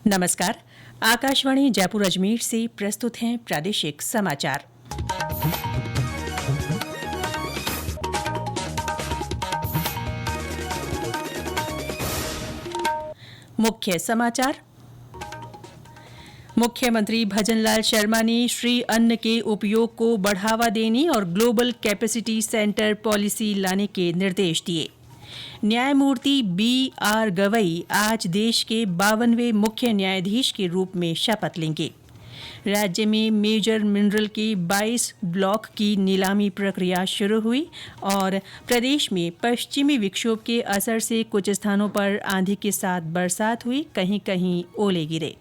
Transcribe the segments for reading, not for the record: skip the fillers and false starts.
नमस्कार। आकाशवाणी जयपुर अजमेर से प्रस्तुत हैं प्रादेशिक समाचार। मुख्य समाचार। मुख्यमंत्री भजनलाल शर्मा ने श्री अन्न के उपयोग को बढ़ावा देने और ग्लोबल कैपेसिटी सेंटर पॉलिसी लाने के निर्देश दिए। न्यायमूर्ति B.R. गवई आज देश के 52वें मुख्य न्यायाधीश के रूप में शपथ लेंगे। राज्य में मेजर मिनरल के 22 ब्लॉक की नीलामी प्रक्रिया शुरू हुई और प्रदेश में पश्चिमी विक्षोभ के असर से कुछ स्थानों पर आंधी के साथ बरसात हुई, कहीं कहीं ओले गिरे।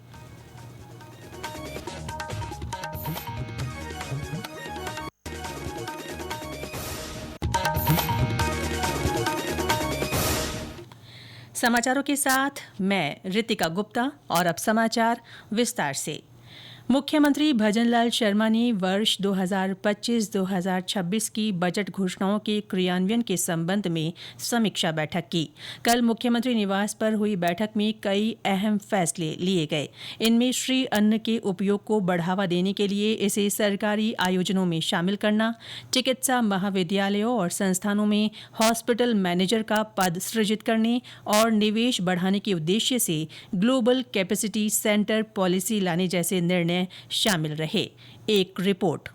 समाचारों के साथ मैं रितिका गुप्ता और अब समाचार विस्तार से। मुख्यमंत्री भजनलाल शर्मा ने वर्ष 2025-2026 की बजट घोषणाओं के क्रियान्वयन के संबंध में समीक्षा बैठक की। कल मुख्यमंत्री निवास पर हुई बैठक में कई अहम फैसले लिए गए। इनमें श्री अन्न के उपयोग को बढ़ावा देने के लिए इसे सरकारी आयोजनों में शामिल करना, चिकित्सा महाविद्यालयों और संस्थानों में हॉस्पिटल मैनेजर का पद सृजित करने और निवेश बढ़ाने के उद्देश्य से ग्लोबल कैपेसिटी सेंटर पॉलिसी लाने जैसे निर्णय शामिल रहे। एक रिपोर्ट।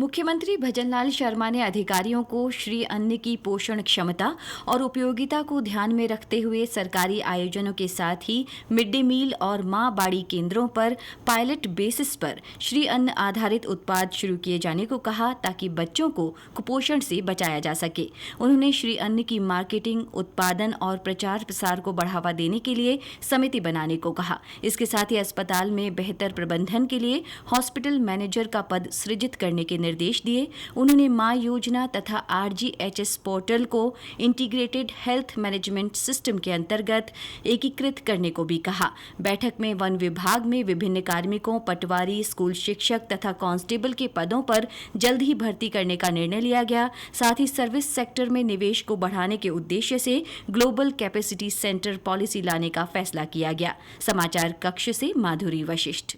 मुख्यमंत्री भजनलाल शर्मा ने अधिकारियों को श्री अन्न की पोषण क्षमता और उपयोगिता को ध्यान में रखते हुए सरकारी आयोजनों के साथ ही मिड डे मील और मां बाड़ी केंद्रों पर पायलट बेसिस पर श्री अन्न आधारित उत्पाद शुरू किए जाने को कहा, ताकि बच्चों को कुपोषण से बचाया जा सके। उन्होंने श्री अन्न की मार्केटिंग, उत्पादन और प्रचार प्रसार को बढ़ावा देने के लिए समिति बनाने को कहा। इसके साथ ही अस्पताल में बेहतर प्रबंधन के लिए हॉस्पिटल मैनेजर का पद सृजित करने के निर्देश दिए। उन्होंने मां योजना तथा RGHS पोर्टल को इंटीग्रेटेड हेल्थ मैनेजमेंट सिस्टम के अंतर्गत एकीकृत करने को भी कहा। बैठक में वन विभाग में विभिन्न कार्मिकों, पटवारी, स्कूल शिक्षक तथा कांस्टेबल के पदों पर जल्द ही भर्ती करने का निर्णय लिया गया। साथ ही सर्विस सेक्टर में निवेश को बढ़ाने के उद्देश्य से ग्लोबल कैपेसिटी सेंटर पॉलिसी लाने का फैसला किया गया। समाचार कक्ष से माधुरी वशिष्ठ।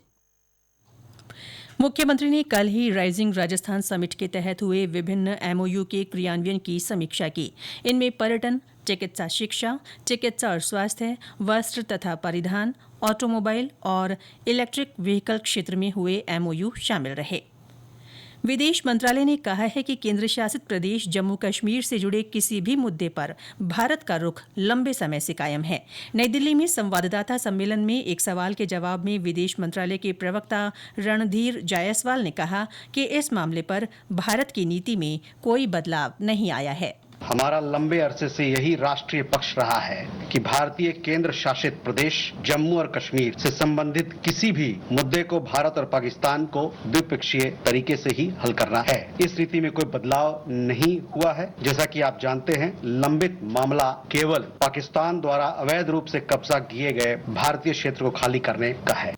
मुख्यमंत्री ने कल ही राइजिंग राजस्थान समिट के तहत हुए विभिन्न MOU के क्रियान्वयन की समीक्षा की। इनमें पर्यटन, चिकित्सा शिक्षा, चिकित्सा और स्वास्थ्य, वस्त्र तथा परिधान, ऑटोमोबाइल और इलेक्ट्रिक व्हीकल क्षेत्र में हुए MOU शामिल रहे। विदेश मंत्रालय ने कहा है कि केंद्र शासित प्रदेश जम्मू कश्मीर से जुड़े किसी भी मुद्दे पर भारत का रुख लंबे समय से कायम है। नई दिल्ली में संवाददाता सम्मेलन में एक सवाल के जवाब में विदेश मंत्रालय के प्रवक्ता रणधीर जायसवाल ने कहा कि इस मामले पर भारत की नीति में कोई बदलाव नहीं आया है। हमारा लंबे अरसे से यही राष्ट्रीय पक्ष रहा है कि भारतीय केंद्र शासित प्रदेश जम्मू और कश्मीर से संबंधित किसी भी मुद्दे को भारत और पाकिस्तान को द्विपक्षीय तरीके से ही हल करना है। इस रीति में कोई बदलाव नहीं हुआ है। जैसा कि आप जानते हैं, लंबित मामला केवल पाकिस्तान द्वारा अवैध रूप से कब्जा किए गए भारतीय क्षेत्र को खाली करने का है।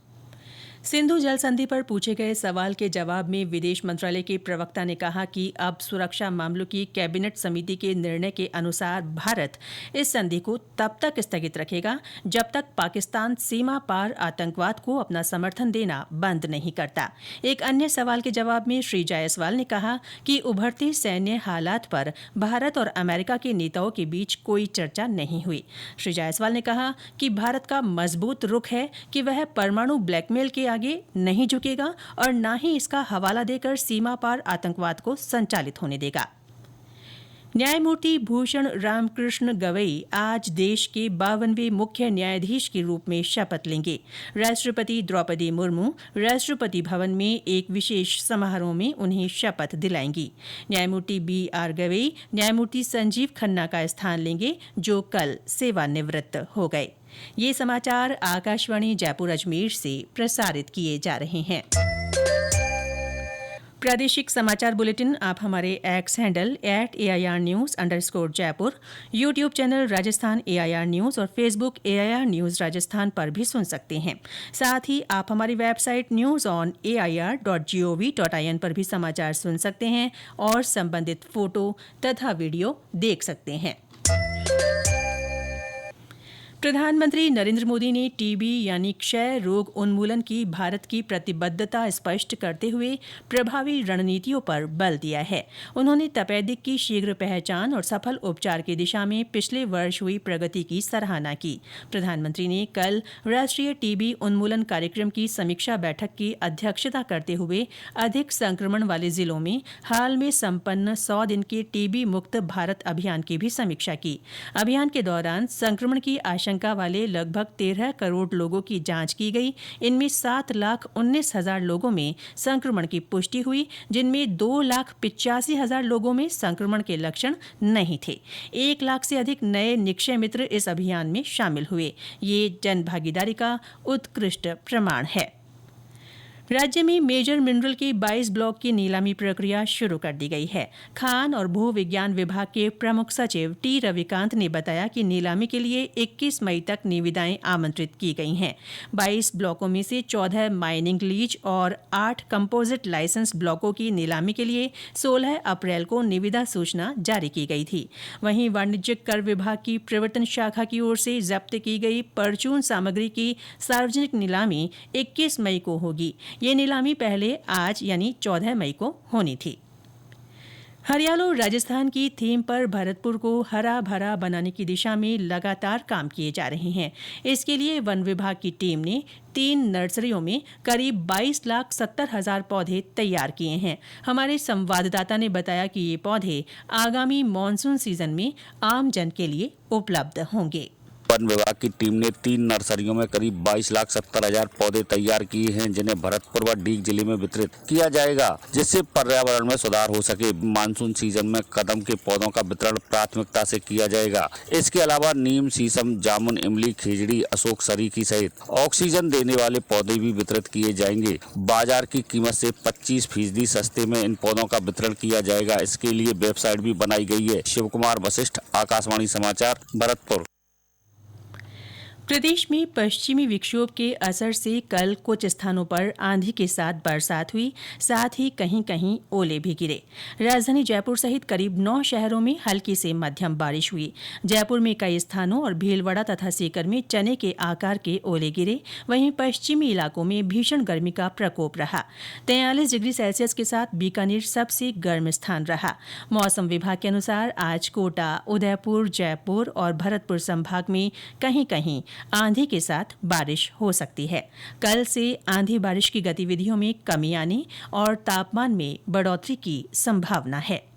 सिंधु जल संधि पर पूछे गए सवाल के जवाब में विदेश मंत्रालय के प्रवक्ता ने कहा कि अब सुरक्षा मामलों की कैबिनेट समिति के निर्णय के अनुसार भारत इस संधि को तब तक स्थगित रखेगा जब तक पाकिस्तान सीमा पार आतंकवाद को अपना समर्थन देना बंद नहीं करता। एक अन्य सवाल के जवाब में श्री जायसवाल ने कहा कि उभरते सैन्य हालात पर भारत और अमेरिका के नेताओं के बीच कोई चर्चा नहीं हुई। श्री जायसवाल ने कहा कि भारत का मजबूत रुख है कि वह परमाणु ब्लैकमेल के आगे नहीं झुकेगा और न ही इसका हवाला देकर सीमा पार आतंकवाद को संचालित होने देगा। न्यायमूर्ति भूषण रामकृष्ण गवई आज देश के 52वें मुख्य न्यायाधीश के रूप में शपथ लेंगे। राष्ट्रपति द्रौपदी मुर्मू राष्ट्रपति भवन में एक विशेष समारोह में उन्हें शपथ दिलाएंगी। न्यायमूर्ति B.R. गवई न्यायमूर्ति संजीव खन्ना का स्थान लेंगे, जो कल सेवानिवृत्त हो गए। ये समाचार आकाशवाणी जयपुर अजमेर से प्रसारित किए जा रहे हैं। प्रादेशिक समाचार बुलेटिन आप हमारे एक्स हैंडल @AIRnews_जयपुर, YouTube channel Rajasthan AIR news और फेसबुक AIR न्यूज राजस्थान पर भी सुन सकते हैं। साथ ही आप हमारी वेबसाइट newsonair.gov.in पर भी समाचार सुन सकते हैं और संबंधित फोटो तथा वीडियो देख सकते हैं। प्रधानमंत्री नरेंद्र मोदी ने टीबी यानी क्षय रोग उन्मूलन की भारत की प्रतिबद्धता स्पष्ट करते हुए प्रभावी रणनीतियों पर बल दिया है। उन्होंने तपेदिक की शीघ्र पहचान और सफल उपचार की दिशा में पिछले वर्ष हुई प्रगति की सराहना की। प्रधानमंत्री ने कल राष्ट्रीय टीबी उन्मूलन कार्यक्रम की समीक्षा बैठक की अध्यक्षता करते हुए अधिक संक्रमण वाले जिलों में हाल में संपन्न 100 दिन के टीबी मुक्त भारत अभियान की भी समीक्षा की। अभियान के दौरान संक्रमण की आशंका वाले लगभग 13 करोड़ लोगों की जांच की गई। इनमें 7,19,000 लोगों में संक्रमण की पुष्टि हुई, जिनमें 2,85,000 लोगों में संक्रमण के लक्षण नहीं थे। 1 लाख से अधिक नए निक्षय मित्र इस अभियान में शामिल हुए। ये जन भागीदारी का उत्कृष्ट प्रमाण है। राज्य में मेजर मिनरल के 22 ब्लॉक की नीलामी प्रक्रिया शुरू कर दी गई है। खान और भू विज्ञान विभाग के प्रमुख सचिव टी रविकांत ने बताया कि नीलामी के लिए 21 मई तक निविदाएं आमंत्रित की गई हैं। 22 ब्लॉकों में से 14 माइनिंग लीज और 8 कंपोजिट लाइसेंस ब्लॉकों की नीलामी के लिए 16 अप्रैल को निविदा सूचना जारी की गई थी। वहीं वाणिज्यिक कर विभाग की प्रवर्तन शाखा की ओर से जब्त की गई परचून सामग्री की सार्वजनिक नीलामी 21 मई को होगी। ये नीलामी पहले आज यानी 14 मई को होनी थी। हरियाणा और राजस्थान की थीम पर भरतपुर को हरा भरा बनाने की दिशा में लगातार काम किए जा रहे हैं। इसके लिए वन विभाग की टीम ने 3 नर्सरियों में करीब 22,70,000 पौधे तैयार किए हैं। हमारे संवाददाता ने बताया कि ये पौधे आगामी मानसून सीजन में आम जन के लिए उपलब्ध होंगे। वन विभाग की टीम ने 3 नर्सरियों में करीब 22,70,000 पौधे तैयार किए हैं, जिन्हें भरतपुर व डीग जिले में वितरित किया जाएगा, जिससे पर्यावरण में सुधार हो सके। मानसून सीजन में कदम के पौधों का वितरण प्राथमिकता से किया जाएगा। इसके अलावा नीम, शीशम, जामुन, इमली, खिजड़ी, अशोक सरीखी सहित ऑक्सीजन देने वाले पौधे भी वितरित किए जाएंगे। बाजार की कीमत से 25% सस्ते में इन पौधों का वितरण किया जाएगा। इसके लिए वेबसाइट भी बनाई गई है। शिव कुमार वशिष्ठ, आकाशवाणी समाचार, भरतपुर। प्रदेश में पश्चिमी विक्षोभ के असर से कल कुछ स्थानों पर आंधी के साथ बरसात हुई, साथ ही कहीं कहीं ओले भी गिरे। राजधानी जयपुर सहित करीब 9 शहरों में हल्की से मध्यम बारिश हुई। जयपुर में कई स्थानों और भीलवाड़ा तथा सीकर में चने के आकार के ओले गिरे। वहीं पश्चिमी इलाकों में भीषण गर्मी का प्रकोप रहा। 43 डिग्री सेल्सियस के साथ बीकानेर सबसे गर्म स्थान रहा। मौसम विभाग के अनुसार आज कोटा, उदयपुर, जयपुर और भरतपुर संभाग में कहीं कहीं आंधी के साथ बारिश हो सकती है। कल से आंधी बारिश की गतिविधियों में कमी आने और तापमान में बढ़ोतरी की संभावना है।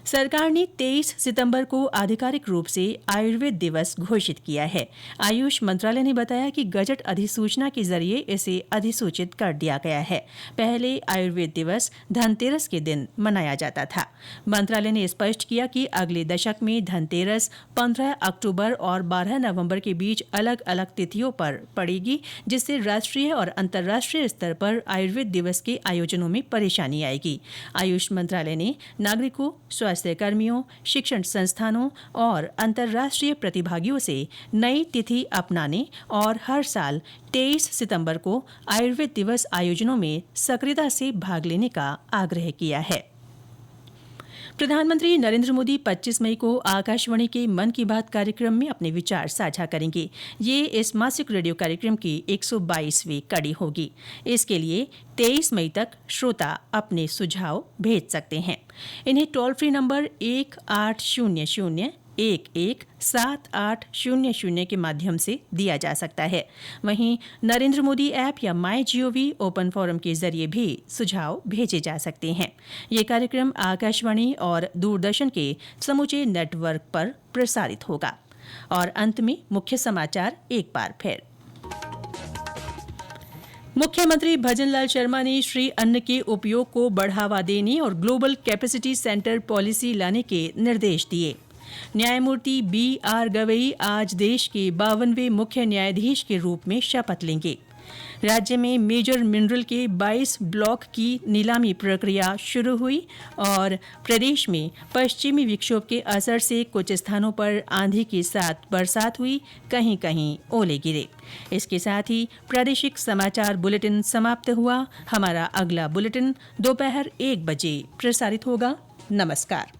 सरकार ने 23 सितंबर को आधिकारिक रूप से आयुर्वेद दिवस घोषित किया है। आयुष मंत्रालय ने बताया कि गजट अधिसूचना के जरिए इसे अधिसूचित कर दिया गया है। पहले आयुर्वेद दिवस धनतेरस के दिन मनाया जाता था। मंत्रालय ने स्पष्ट किया कि अगले दशक में धनतेरस 15 अक्टूबर और 12 नवंबर के बीच अलग अलग तिथियों पर पड़ेगी, जिससे राष्ट्रीय और अंतर्राष्ट्रीय स्तर पर आयुर्वेद दिवस के आयोजनों में परेशानी आएगी। आयुष मंत्रालय ने नागरिकों, स्वास्थ्य कर्मियों, शिक्षण संस्थानों और अंतर्राष्ट्रीय प्रतिभागियों से नई तिथि अपनाने और हर साल 23 सितंबर को आयुर्वेद दिवस आयोजनों में सक्रियता से भाग लेने का आग्रह किया है। प्रधानमंत्री नरेंद्र मोदी 25 मई को आकाशवाणी के मन की बात कार्यक्रम में अपने विचार साझा करेंगे। ये इस मासिक रेडियो कार्यक्रम की 122वीं कड़ी होगी। इसके लिए 23 मई तक श्रोता अपने सुझाव भेज सकते हैं। इन्हें टोल फ्री नंबर 1800-117800 के माध्यम से दिया जा सकता है। वहीं नरेंद्र मोदी ऐप या माई जीओवी ओपन फोरम के जरिए भी सुझाव भेजे जा सकते हैं। ये कार्यक्रम आकाशवाणी और दूरदर्शन के समूचे नेटवर्क पर प्रसारित होगा। और अंत में मुख्य समाचार एक बार फिर। मुख्यमंत्री भजनलाल शर्मा ने श्री अन्न के उपयोग को बढ़ावा देने और ग्लोबल कैपेसिटी सेंटर पॉलिसी लाने के निर्देश दिए। न्यायमूर्ति BR गवई आज देश के 52वें मुख्य न्यायाधीश के रूप में शपथ लेंगे। राज्य में मेजर मिनरल के 22 ब्लॉक की नीलामी प्रक्रिया शुरू हुई और प्रदेश में पश्चिमी विक्षोभ के असर से कुछ स्थानों पर आंधी के साथ बरसात हुई, कहीं कहीं ओले गिरे। इसके साथ ही प्रादेशिक समाचार बुलेटिन समाप्त हुआ। हमारा अगला बुलेटिन दोपहर 1 बजे प्रसारित होगा। नमस्कार।